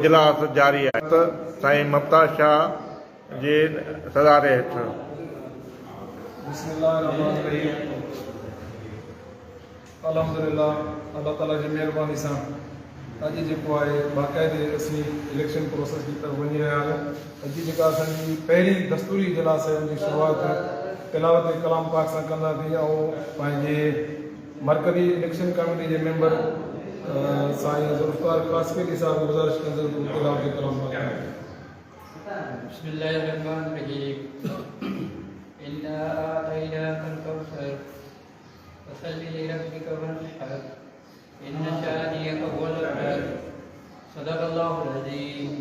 इजलास जारी आहे। साईं ममता शाह जे सदारे हेठ अल्हम्दुलिल्लाह अल्लाह ताला जी मेहरबानी से अज जो है बाकायदे असी इलेक्शन प्रोसेस की तरफ वही रहा है। अज जो असांजी पहली दस्तूरी इजलास है उनकी शुरुआत तिलावत कलाम पाक से कंदासीं और मरकज़ी इलेक्शन कमेटी के मेंबर साईं ज़ुल्फ़िकार कासमी साहब गुज़ारिश कंदे तिलावत कलाम पाक। बिस्मिल्लाहिर्रहमानिर्रहीम इन्ना आतैनाकल कौसर फसल्लि लिरब्बिक वन्हर इन्न शानियक हुवल अबतर सदक़ल्लाहुल अज़ीम।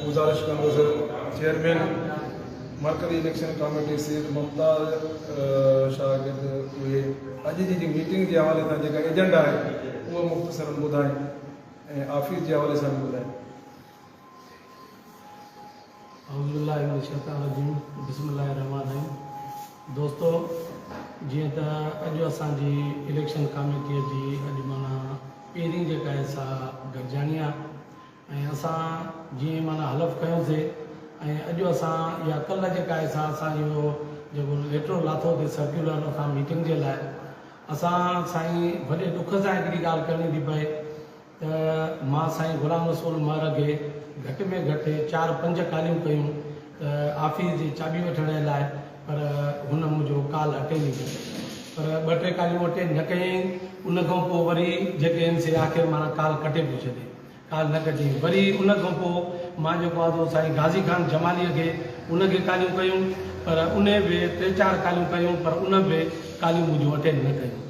गुजारिश कंदो चेयरमैन मरकज़ी इलेक्शन कमेटी से ममता शाह उहे अज जी मीटिंग के हवाले से जो एजेंडा है वो मुख्तसरन ॿुधाएं ऐं ऑफिस के हवाले से ॿुधाएं। बिस्मिल्लाहिर्रहमानिर्रहीम। दोस्तों जीअं त अॼु असांजी इलेक्शन कमेटीअ जी अॼु माना पहिरीं जेका आहे सा गॾिजाणी आहे ऐं असां जीअं माना हलफ़ कयोसीं ऐं अॼु असां इहा कल्ह जेका आहे सा असांजो जेको लेटर लाथोसीं सर्कुलर असां मीटिंग जे लाइ असां साईं वॾे ॾुख सां हिकिड़ी ॻाल्हि करणी थी पए त मां साईं ग़ुलाम रसूल महर खे घटि में घटि 4-5 कालियूं कयूं त ऑफिस जी चाबी वठण जे लाइ, पर हुन मुंहिंजो काल अटेंड कयो पर 2-3 कालियूं अटेंड न कयईं। उन खां पोइ वरी जेके आहिनि से आख़िर माना काल कटे पियो छॾे, काल न कटी। वरी उन खां पोइ मां जेको आहे साईं गाज़ी खान जमालीअ खे उनखे कालियूं कयूं पर उन बि 3-4 कालियूं कयूं पर उन बि कालियूं मुंहिंजूं अटेंड न कयूं।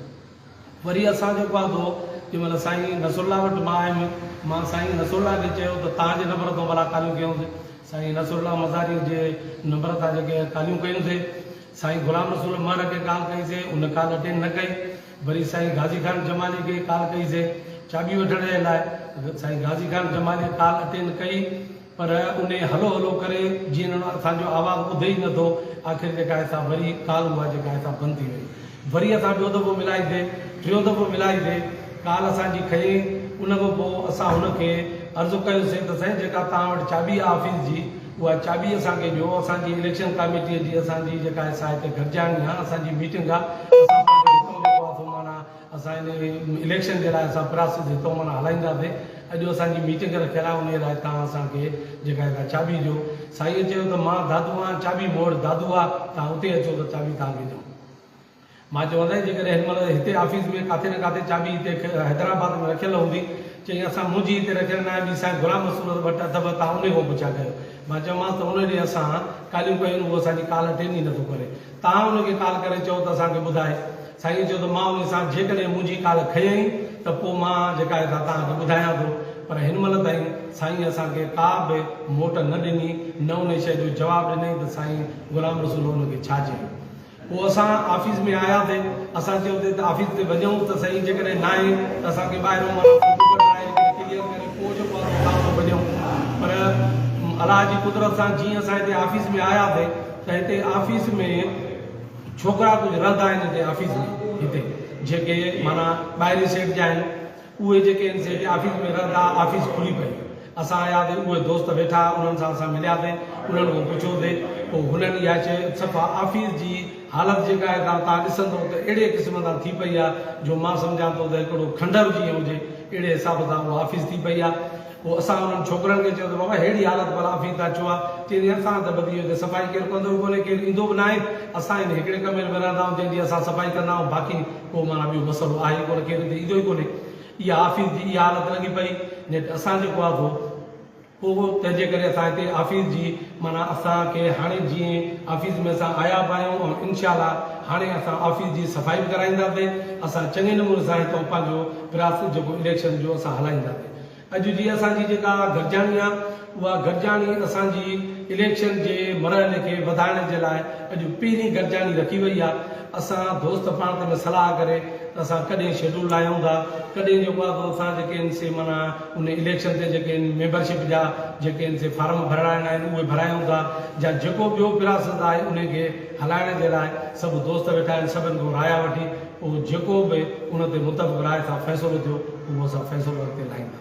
वरी असां जेको आहे जंहिं महिल साईं नसरुल्ला वटि मां आयुमि, मां साईं नसरुल्ला खे चयो त तव्हांजे नंबर तां भला कालियूं कयूंसीं। साईं नसरुल्ला मज़ारी जे नंबर तां जेके कालियूं कयूंसीं। साईं ग़ुलाम रसूल महर खे काल कईसीं, उन काल अटेंड न कई। वरी साईं गाज़ी खान जमाली खे काल कईसीं चाबी वठण जे लाइ, साईं गाज़ी खान जमाली काल अटेंड कई पर उन हलो हलो करे जीअं असांजो आवाज़ु ॿुधे ई नथो, आख़िर जेका आहे सा वरी काल उहा जेका आहे सा बंदि थी वई। वरी असां ॿियों दफ़ो मिलाईसीं, टियों दफ़ो मिलाईसीं, काल असांजी खई। उन खां पोइ असां हुनखे अर्ज़ु कयोसीं त साईं जेका तव्हां वटि चाबी आहे ऑफिस जी उहा चाबी असांखे ॾियो। असांजी इलेक्शन कमेटीअ जी असांजी जेका आहे सा हिते गॾिजाणी आहे, असांजी मीटिंग आहे, माना असां इन इलेक्शन जे लाइ असां प्रोसेस हितो माना हलाईंदासीं। अॼु असांजी मीटिंग रखियल आहे, उन लाइ तव्हां असांखे जेका आहे चाबी ॾियो। साईं चयो त मां दादू आहियां, चाबी मूं वटि दादू आहे, तव्हां हुते अचो त चाबी तव्हांखे ॾियो। मां चवंदा जेकॾहिं हिन महिल हिते ऑफिस में किथे न किथे चाबी हिते हैदराबाद में रखियल हूंदी, चई असां मुंहिंजी हिते रखियल न आहे, ॿी साईं ग़ुलाम रसूल वटि अथव, तव्हां उन खां पुछा कयो। मां चयोमांसि त उन ॾींहुं असां कालियूं कयूं, उहो असांजी काल अटेंड ई नथो करे, तव्हां उनखे काल करे चओ त असांखे ॿुधाए। साईं चयो त मां उन सां जेकॾहिं मुंहिंजी काल खयईं त पोइ मां जेका आहे तव्हांखे ॿुधायां थो, पर हिन महिल ताईं साईं असांखे का बि मोट न ॾिनी, न उन शइ जो जवाबु ॾिनई त साईं ग़ुलाम रसूल हुनखे छा चई। पोइ असां ऑफिस में आयासीं, असां चयो त ऑफिस ते वञूं त सही, जेकॾहिं न आहे त असांखे ॿाहिरों क्लियर करे पोइ जेको आहे वञूं। पर अलाह जी कुदरत सां जीअं असां हिते ऑफिस में आयासीं त हिते ऑफिस में छोकिरा कुझु रहंदा आहिनि हिते ऑफिस में, हिते जेके माना ॿाहिरीं सेठ जा आहिनि उहे जेके आहिनि हिते ऑफिस में रहंदा, ऑफिस खुली पई। असां आयासीं, उहे दोस्त वेठा, उन्हनि सां असां मिलियासीं, उन्हनि खां पुछियोसीं, पोइ हुननि इहा शइ सफ़ा ऑफिस जी हालत जेका आहे तव्हां ॾिसंदो त अहिड़े क़िस्म सां थी पई आहे जो मां सम्झां थो त हिकिड़ो खंडर जीअं हुजे अहिड़े हिसाब सां उहा ऑफिस थी पई आहे। पोइ असां उन्हनि छोकिरनि खे चयो त बाबा अहिड़ी हालत भला ऑफिस था चओ आहे, चई असां त वधी वियो, सफ़ाई केरु कंदो बि कोन्हे, केरु ईंदो बि न आहे, असां हिन हिकिड़े कमरे में रहंदा आहियूं जंहिंजी असां सफ़ाई कंदा आहियूं, बाक़ी को माना ॿियो मसइलो आहे कोन्हे, केरु हिते ईंदो ई कोन्हे। इहा ऑफिस जी इहा हालत लॻी पई। असां जेको आहे पोइ तंहिंजे करे असां हिते ऑफिस जी माना असांखे हाणे जीअं ऑफिस में असां आया बि आहियूं ऐं इनशाला हाणे असां ऑफिस जी सफ़ाई बि कराईंदासीं। असां चङे नमूने सां हितां पंहिंजो प्रयास जेको इलेक्शन जो असां हलाईंदासीं। अॼु जी असांजी जेका गॾिजाणी आहे उहा गॾिजाणी असांजी इलेक्शन जे मरहले खे वधाइण जे लाइ अॼु पहिरीं गॾिजाणी रखी वई आहे। असां दोस्त पाण में सलाह करे असां कॾहिं शेड्यूल लाहियूं था, कॾहिं जेको आहे तो असां जेके आहिनि से माना उन इलेक्शन ते जेके आहिनि मेंबरशिप जा जेके आहिनि से फार्म भराइणा आहिनि उहे भरायूं था, या जेको ॿियो प्रोसेस आहे उनखे हलाइण जे लाइ सभु दोस्त वेठा आहिनि, सभिनि खां राय वठी पोइ जेको बि उन ते मुतफ़िक़ राय सां फ़ैसिलो थियो उहो असां फ़ैसिलो अॻिते लाहींदा।